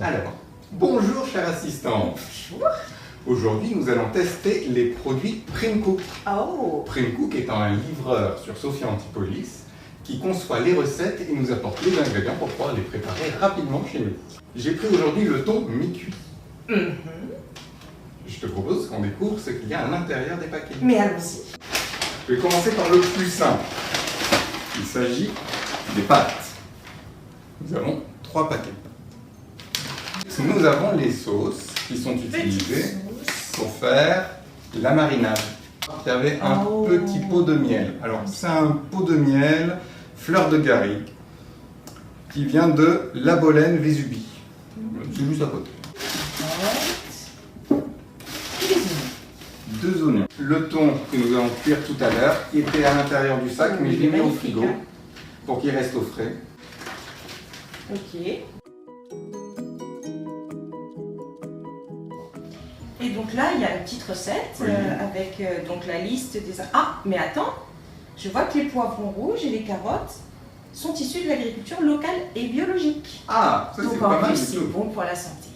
Alors, bonjour cher assistant. Bonjour. Aujourd'hui, nous allons tester les produits Primcook. Oh. Primcook étant un livreur sur Sophia Antipolis qui conçoit les recettes et nous apporte les ingrédients pour pouvoir les préparer rapidement chez nous. J'ai pris aujourd'hui le thon mi-cuit. Je te propose qu'on découvre ce qu'il y a à l'intérieur des paquets. Mais allons-y. Je vais commencer par le plus simple. Il s'agit des pâtes. Nous avons 3 paquets de pâtes. Nous avons les sauces qui sont utilisées pour faire la marinade. Il y avait un petit pot de miel. Alors c'est un pot de miel fleur de garrigue qui vient de La Bolène Vésubie. C'est juste à côté. 2 oignons. Le thon que nous allons cuire tout à l'heure, qui était à l'intérieur du sac, mais je l'ai mis au frigo pour qu'il reste au frais. Ok. Et donc là, il y a la petite recette avec donc la liste des... Ah, mais attends, je vois que les poivrons rouges et les carottes sont issus de l'agriculture locale et biologique. Ah, ça c'est donc pas en mal plus, du c'est tout. bon pour la santé.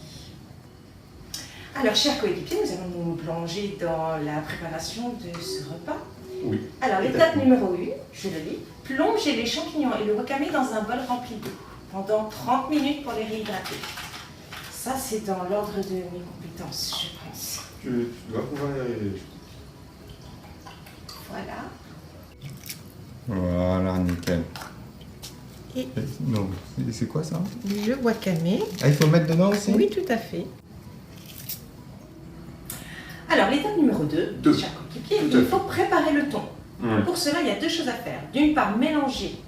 Alors, chers coéquipiers, nous allons nous plonger dans la préparation de ce repas. Oui. Alors, l'étape numéro 1, je le lis, plonger les champignons et le wakame dans un bol rempli d'eau pendant 30 minutes pour les réhydrater. Ça, c'est dans l'ordre de mes compétences, je pense. Tu dois pouvoir y arriver. Voilà. Voilà, nickel. Et non, c'est quoi ça? le wakame. Ah, il faut le mettre dedans aussi? Oui, tout à fait. Alors, l'étape numéro 2, chers coéquipiers, il faut préparer le thon. Pour cela, il y a 2 choses à faire. D'une part, mélanger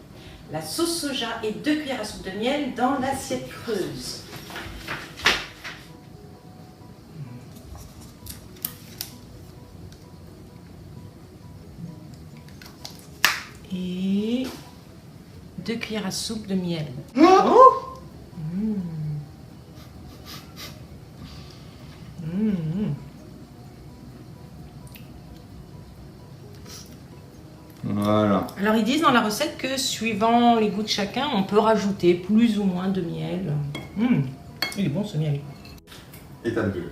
la sauce soja et 2 cuillères à soupe de miel dans l'assiette creuse. Et 2 cuillères à soupe de miel. Voilà. Alors ils disent dans la recette que suivant les goûts de chacun, on peut rajouter plus ou moins de miel. Il est bon ce miel. Étape 2.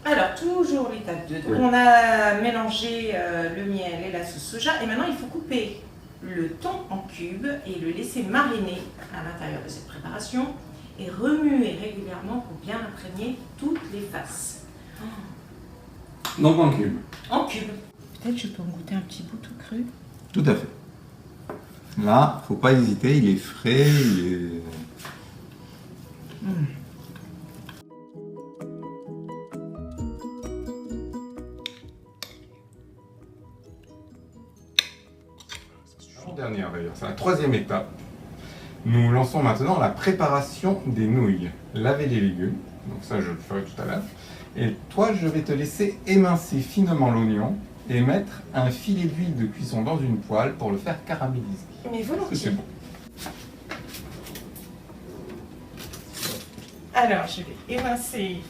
Alors toujours l'étape 2. Donc on a mélangé le miel et la sauce soja et maintenant il faut couper le thon en cubes et le laisser mariner à l'intérieur de cette préparation et remuer régulièrement pour bien imprégner toutes les faces. Donc en cube. En cubes. Peut-être je peux en goûter un petit bout tout cru. Tout à fait. Là, faut pas hésiter, il est frais, il est... Dernière d'ailleurs, c'est la 3e étape. Nous lançons maintenant la préparation des nouilles. Laver les légumes, donc ça je le ferai tout à l'heure. Et toi, je vais te laisser émincer finement l'oignon et mettre un filet d'huile de cuisson dans une poêle pour le faire caraméliser. Mais volontiers. C'est bon. Alors je vais émincer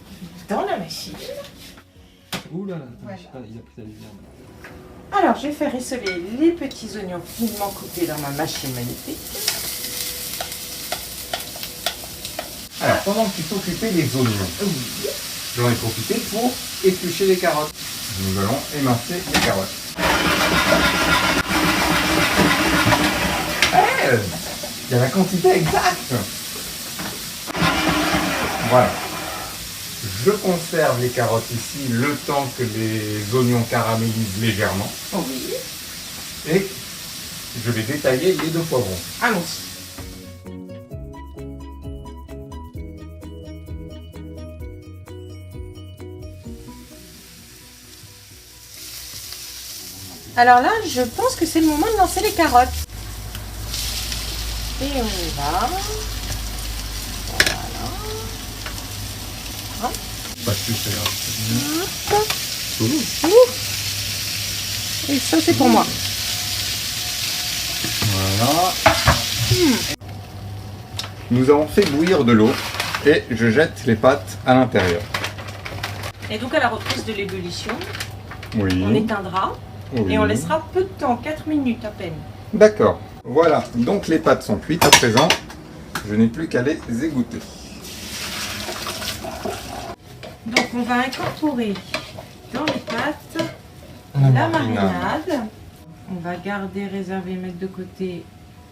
dans la machine. Ouh là là, Voilà. il a pris sa lumière. Alors, je vais faire rissoler les petits oignons finement coupés dans ma machine magnifique. Alors, pendant que tu t'occupais des oignons, j'en ai profité pour éplucher les carottes. Nous allons émincer les carottes. Il y a la quantité exacte. Voilà. Je conserve les carottes ici le temps que les oignons caramélisent légèrement. Oui. Et je vais détailler les 2 poivrons. Allons-y. Alors là, je pense que c'est le moment de lancer les carottes. Et on y va. Voilà. Pas de plus, Et ça, c'est pour moi. Voilà. Nous avons fait bouillir de l'eau et je jette les pâtes à l'intérieur. Et donc à la reprise de l'ébullition, Oui. on éteindra Oui. et on laissera peu de temps, 4 minutes à peine. D'accord. Voilà. Donc les pâtes sont cuites à présent. Je n'ai plus qu'à les égoutter. Donc on va incorporer dans les pâtes marinade. la marinade. On va garder, réserver, mettre de côté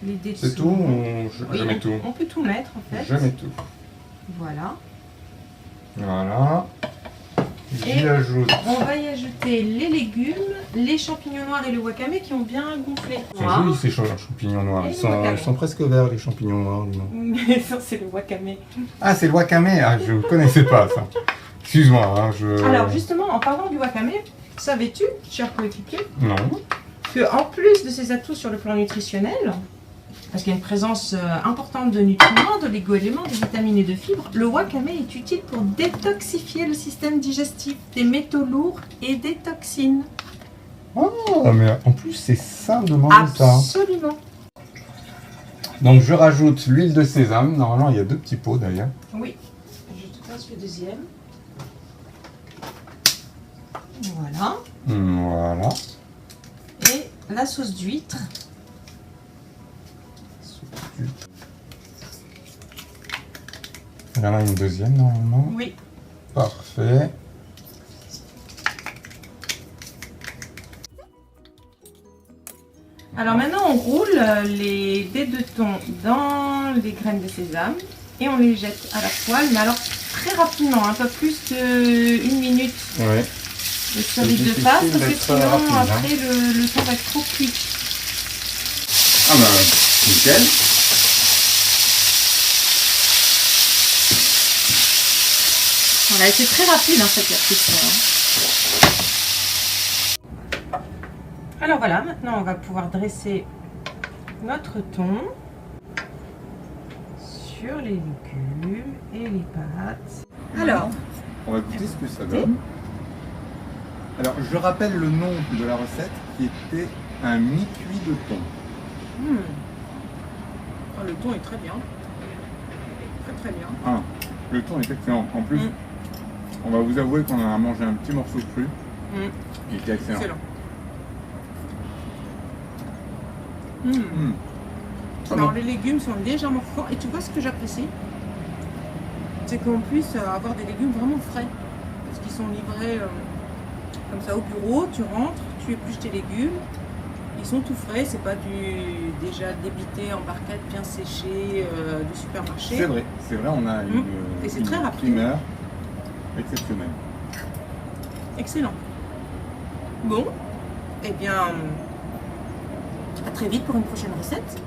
les dés de C'est tout saumon. ou je mets tout? On peut tout mettre en fait. Je mets tout. Voilà. Voilà. J'y Et ajoute. on va y ajouter les légumes, les champignons noirs et le wakame qui ont bien gonflé. Ils sont jolis ces champignons noirs. Et Ils le wakame. sont presque verts les champignons noirs. dis donc. Mais ça c'est le wakame. Ah, c'est le wakame. Ah, je ne connaissais pas ça. Excuse-moi. Hein, Alors justement, en parlant du wakame, savais-tu, cher coéquipier, Non. que en plus de ses atouts sur le plan nutritionnel, parce qu'il y a une présence importante de nutriments, d'oligo-éléments, de vitamines et de fibres, le wakame est utile pour détoxifier le système digestif des métaux lourds et des toxines. Oh, mais en plus, c'est sain de manger ça. Absolument. Donc, je rajoute l'huile de sésame. Normalement, il y a 2 petits pots d'ailleurs. Oui, je te passe le deuxième. Voilà. Voilà. Et la sauce d'huître. Il y en a une deuxième normalement. Oui. Parfait. Alors maintenant, on roule les dés de thon dans les graines de sésame et on les jette à la poêle, mais alors très rapidement, pas plus d'1 minute Oui. de solide de difficile pâte, parce que d'être sinon rapide, hein. après le thon va être trop cuit. Ah bah, nickel. Voilà, et c'est très rapide cette cuisson. Alors voilà, maintenant on va pouvoir dresser notre thon sur les légumes et les pâtes. Alors, On va goûter ce que ça donne. Alors, je rappelle le nom de la recette qui était un mi-cuit de thon. le thon est très bien. Très bien. Ah, le thon est excellent. En plus, on va vous avouer qu'on a mangé un petit morceau cru. Il était excellent. Alors les légumes sont légèrement forts et tu vois ce que j'apprécie, c'est qu'on puisse avoir des légumes vraiment frais parce qu'ils sont livrés comme ça au bureau, tu rentres, tu épluches tes légumes, ils sont tout frais, c'est pas du déjà débité en barquette bien séché du supermarché. C'est vrai, on a Et c'est une très rapide. primeur exceptionnelle. Excellent. Bon, eh bien, à très vite pour une prochaine recette.